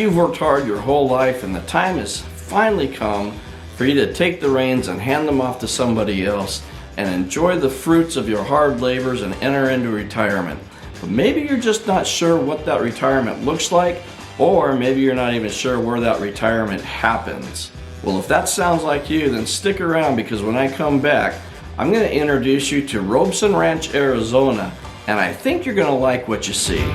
you've worked hard your whole life and the time has finally come for you to take the reins and hand them off to somebody else and enjoy the fruits of your hard labors and enter into retirement. But maybe you're just not sure what that retirement looks like, or maybe you're not even sure where that retirement happens. Well, if that sounds like you, then stick around, because when I come back, I'm going to introduce you to Robson Ranch, Arizona, and I think you're going to like what you see.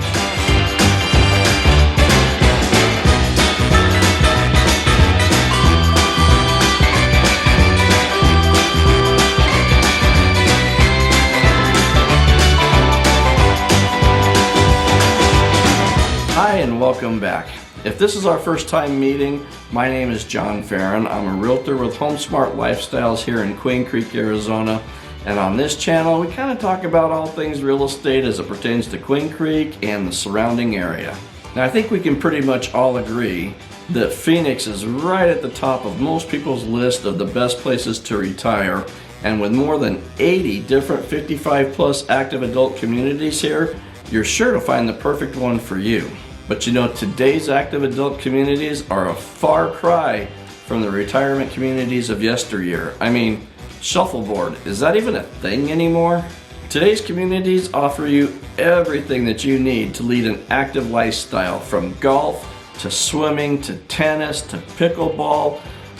Hi and welcome back. If this is our first time meeting, my name is John Ferrin. I'm a realtor with HomeSmart Lifestyles here in Queen Creek, Arizona. And on this channel, we kind of talk about all things real estate as it pertains to Queen Creek and the surrounding area. Now, I think we can pretty much all agree that Phoenix is right at the top of most people's list of the best places to retire. And with more than 80 different 55+ active adult communities here, you're sure to find the perfect one for you. But you know, today's active adult communities are a far cry from the retirement communities of yesteryear. I mean, shuffleboard, is that even a thing anymore? Today's communities offer you everything that you need to lead an active lifestyle, from golf to swimming to tennis to pickleball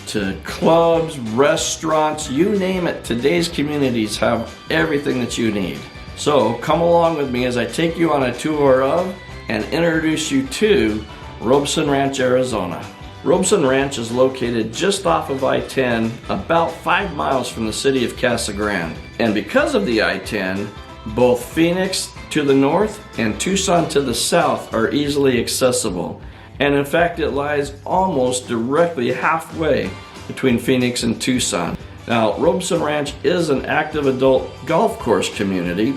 to clubs, restaurants, you name it. Today's communities have everything that you need. So come along with me as I take you on a tour of and introduce you to Robson Ranch, Arizona. Robson Ranch is located just off of I-10, about 5 miles from the city of Casa Grande. And because of the I-10, both Phoenix to the north and Tucson to the south are easily accessible. And in fact, it lies almost directly halfway between Phoenix and Tucson. Now, Robson Ranch is an active adult golf course community,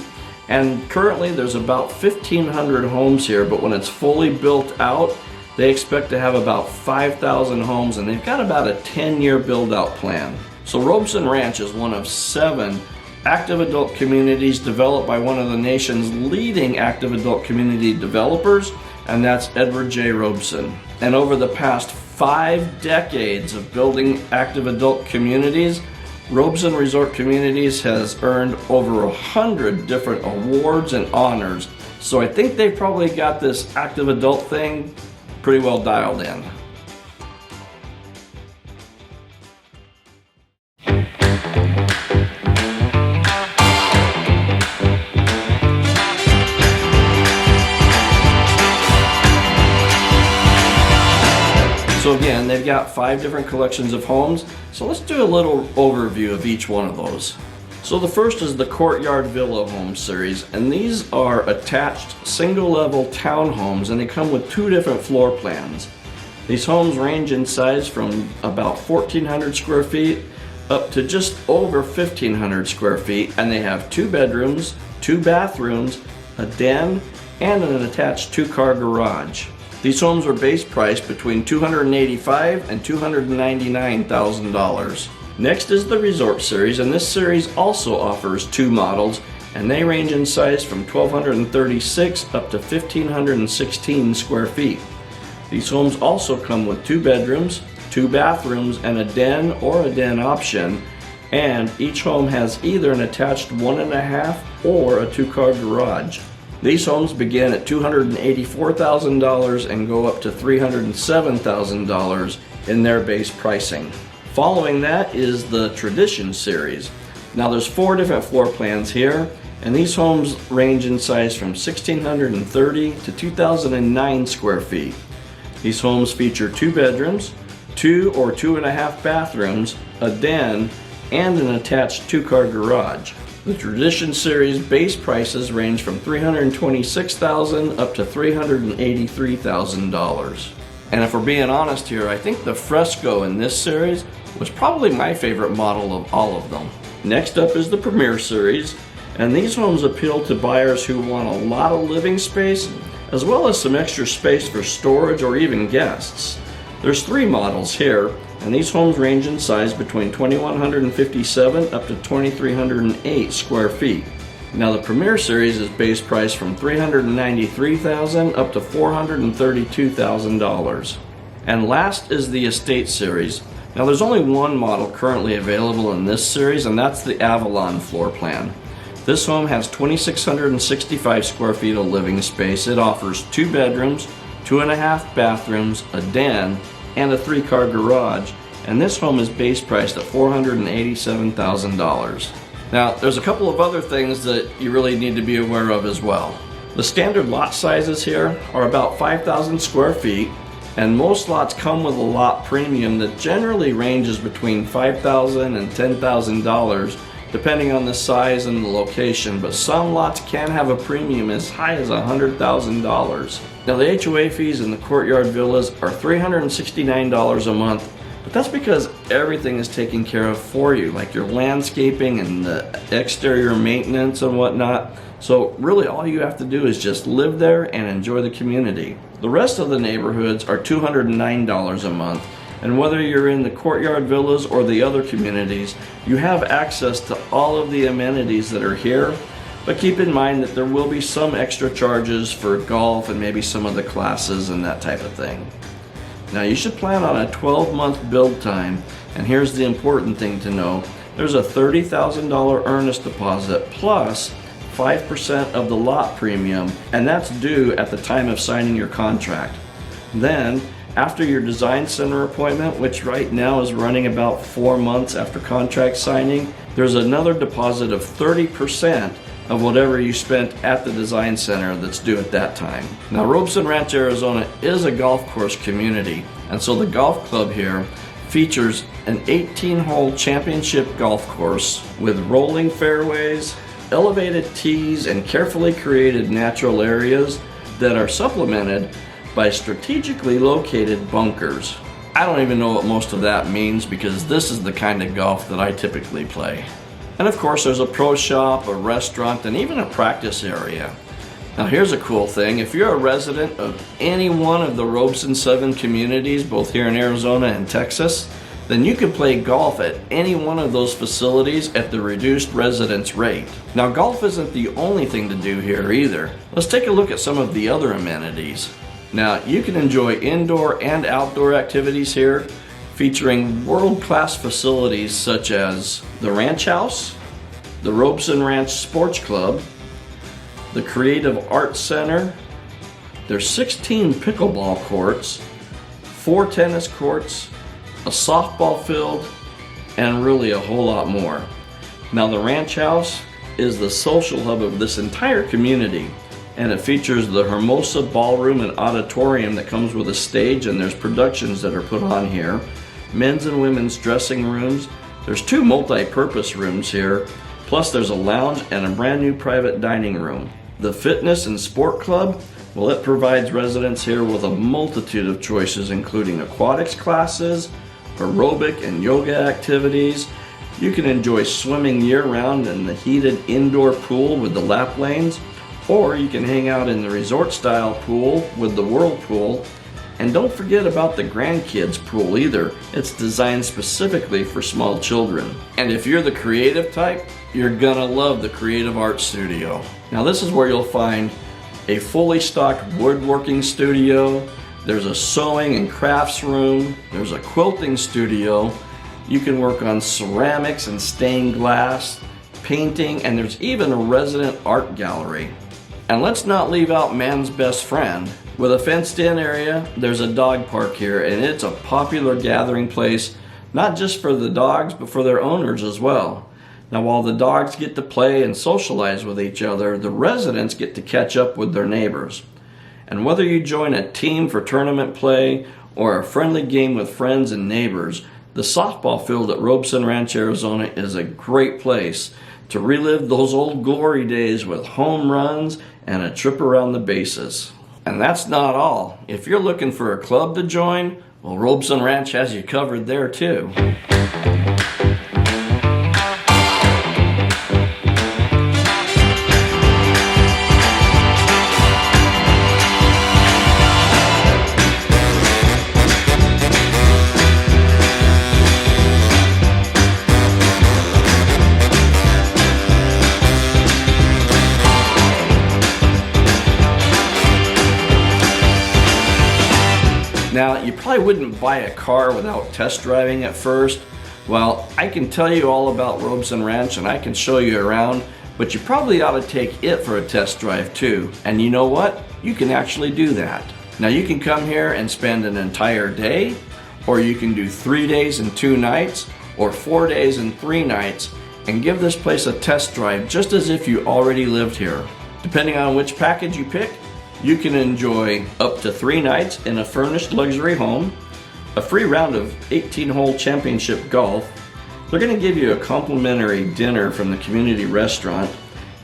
and currently there's about 1,500 homes here, but when it's fully built out, they expect to have about 5,000 homes, and they've got about a 10-year build-out plan. So Robson Ranch is one of 7 active adult communities developed by one of the nation's leading active adult community developers, and that's Edward J. Robson. And over the past 5 decades of building active adult communities, Robson Resort Communities has earned over 100 different awards and honors. So I think they've probably got this active adult thing pretty well dialed in. So again, they've got 5 different collections of homes, so let's do a little overview of each one of those. So the first is the Courtyard Villa Home Series, and these are attached single-level townhomes, and they come with 2 different floor plans. These homes range in size from about 1,400 square feet up to just over 1,500 square feet, and they have 2 bedrooms, 2 bathrooms, a den, and an attached 2-car garage. These homes are base priced between $285,000 and $299,000. Next is the Resort Series, and this series also offers 2 models, and they range in size from 1,236 up to 1,516 square feet. These homes also come with 2 bedrooms, 2 bathrooms, and a den or a den option, and each home has either an attached 1.5 or a 2-car garage. These homes begin at $284,000 and go up to $307,000 in their base pricing. Following that is the Tradition Series. Now there's 4 different floor plans here, and these homes range in size from 1,630 to 2,009 square feet. These homes feature 2 bedrooms, 2 or 2.5 bathrooms, a den, and an attached 2-car garage. The Tradition Series base prices range from $326,000 up to $383,000. And if we're being honest here, I think the Fresco in this series was probably my favorite model of all of them. Next up is the Premier Series, and these homes appeal to buyers who want a lot of living space as well as some extra space for storage or even guests. There's 3 models here, and these homes range in size between 2,157 up to 2,308 square feet. Now the Premier Series is base priced from $393,000 up to $432,000. And last is the Estate Series. Now there's only one model currently available in this series, and that's the Avalon floor plan. This home has 2,665 square feet of living space. It offers 2 bedrooms, 2.5 bathrooms, a den, and a 3-car garage. And this home is base priced at $487,000. Now, there's a couple of other things that you really need to be aware of as well. The standard lot sizes here are about 5,000 square feet, and most lots come with a lot premium that generally ranges between $5,000 and $10,000 depending on the size and the location, but some lots can have a premium as high as $100,000. Now the HOA fees in the courtyard villas are $369 a month, but that's because everything is taken care of for you, like your landscaping and the exterior maintenance and whatnot. So really all you have to do is just live there and enjoy the community. The rest of the neighborhoods are $209 a month, and whether you're in the courtyard villas or the other communities, you have access to all of the amenities that are here, but keep in mind that there will be some extra charges for golf and maybe some of the classes and that type of thing. Now you should plan on a 12-month build time, and here's the important thing to know. There's a $30,000 earnest deposit plus 5% of the lot premium, and that's due at the time of signing your contract. Then, after your design center appointment, which right now is running about 4 months after contract signing, there's another deposit of 30% of whatever you spent at the design center that's due at that time. Now, Robson Ranch, Arizona is a golf course community, and so the golf club here features an 18-hole championship golf course with rolling fairways, elevated tees, and carefully created natural areas that are supplemented by strategically located bunkers. I don't even know what most of that means because this is the kind of golf that I typically play. And of course there's a pro shop, a restaurant, and even a practice area. Now here's a cool thing. If you're a resident of any one of the Robson 7 communities, both here in Arizona and Texas, then you can play golf at any one of those facilities at the reduced residence rate. Now golf isn't the only thing to do here either. Let's take a look at some of the other amenities. Now you can enjoy indoor and outdoor activities here, featuring world-class facilities such as the Ranch House, the Robson Ranch Sports Club, the Creative Arts Center. There's 16 pickleball courts, 4 tennis courts, a softball field, and really a whole lot more. Now the Ranch House is the social hub of this entire community, and it features the Hermosa Ballroom and Auditorium that comes with a stage, and there's productions that are put on here. Men's and women's dressing rooms. There's 2 multi-purpose rooms here, plus there's a lounge and a brand new private dining room. The Fitness and Sport Club, well, it provides residents here with a multitude of choices, including aquatics classes, aerobic and yoga activities. You can enjoy swimming year-round in the heated indoor pool with the lap lanes, or you can hang out in the resort-style pool with the whirlpool. And don't forget about the grandkids pool either. It's designed specifically for small children. And if you're the creative type, you're gonna love the Creative Arts Studio. Now this is where you'll find a fully stocked woodworking studio. There's a sewing and crafts room. There's a quilting studio. You can work on ceramics and stained glass, painting, and there's even a resident art gallery. And let's not leave out man's best friend. With a fenced-in area, there's a dog park here, and it's a popular gathering place, not just for the dogs, but for their owners as well. Now, while the dogs get to play and socialize with each other, the residents get to catch up with their neighbors. And whether you join a team for tournament play or a friendly game with friends and neighbors, the softball field at Robson Ranch, Arizona is a great place to relive those old glory days with home runs and a trip around the bases. And that's not all. If you're looking for a club to join, well, Robson Ranch has you covered there too. you probably wouldn't buy a car without test driving at first. Well, I can tell you all about Robson Ranch and I can show you around, but you probably ought to take it for a test drive too. And you know what? You can actually do that. Now you can come here and spend an entire day, or you can do 3 days and 2 nights, or 4 days and 3 nights, and give this place a test drive just as if you already lived here. Depending on which package you pick, you can enjoy up to 3 nights in a furnished luxury home, a free round of 18-hole championship golf. They're going to give you a complimentary dinner from the community restaurant.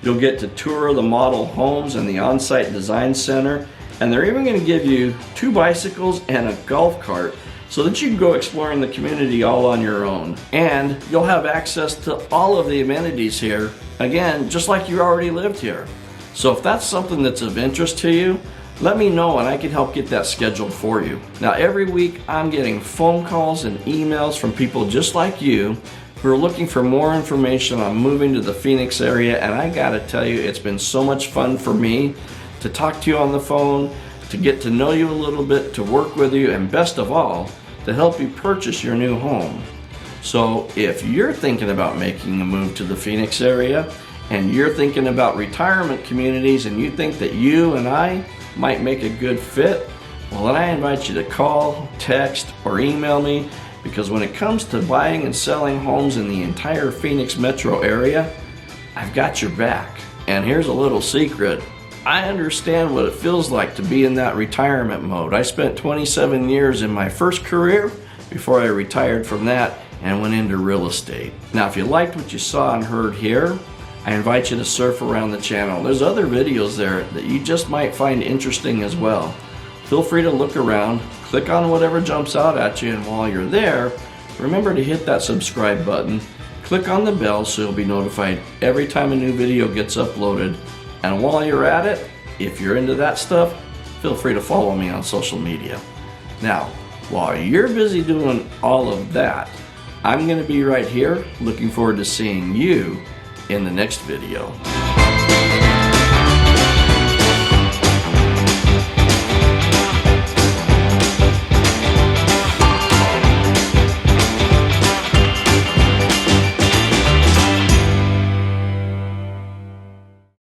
You'll get to tour the model homes and the on-site design center, and they're even going to give you 2 bicycles and a golf cart so that you can go exploring the community all on your own. And you'll have access to all of the amenities here, again, just like you already lived here. So if that's something that's of interest to you, let me know and I can help get that scheduled for you. Now every week I'm getting phone calls and emails from people just like you who are looking for more information on moving to the Phoenix area, and I gotta tell you, it's been so much fun for me to talk to you on the phone, to get to know you a little bit, to work with you, and best of all, to help you purchase your new home. So if you're thinking about making a move to the Phoenix area, and you're thinking about retirement communities and you think that you and I might make a good fit, well then I invite you to call, text, or email me, because when it comes to buying and selling homes in the entire Phoenix metro area, I've got your back. And here's a little secret. I understand what it feels like to be in that retirement mode. I spent 27 years in my first career before I retired from that and went into real estate. Now if you liked what you saw and heard here, I invite you to surf around the channel. There's other videos there that you just might find interesting as well. Feel free to look around, click on whatever jumps out at you, and while you're there, remember to hit that subscribe button, click on the bell so you'll be notified every time a new video gets uploaded. And while you're at it, if you're into that stuff, feel free to follow me on social media. Now, while you're busy doing all of that, I'm going to be right here looking forward to seeing you in the next video.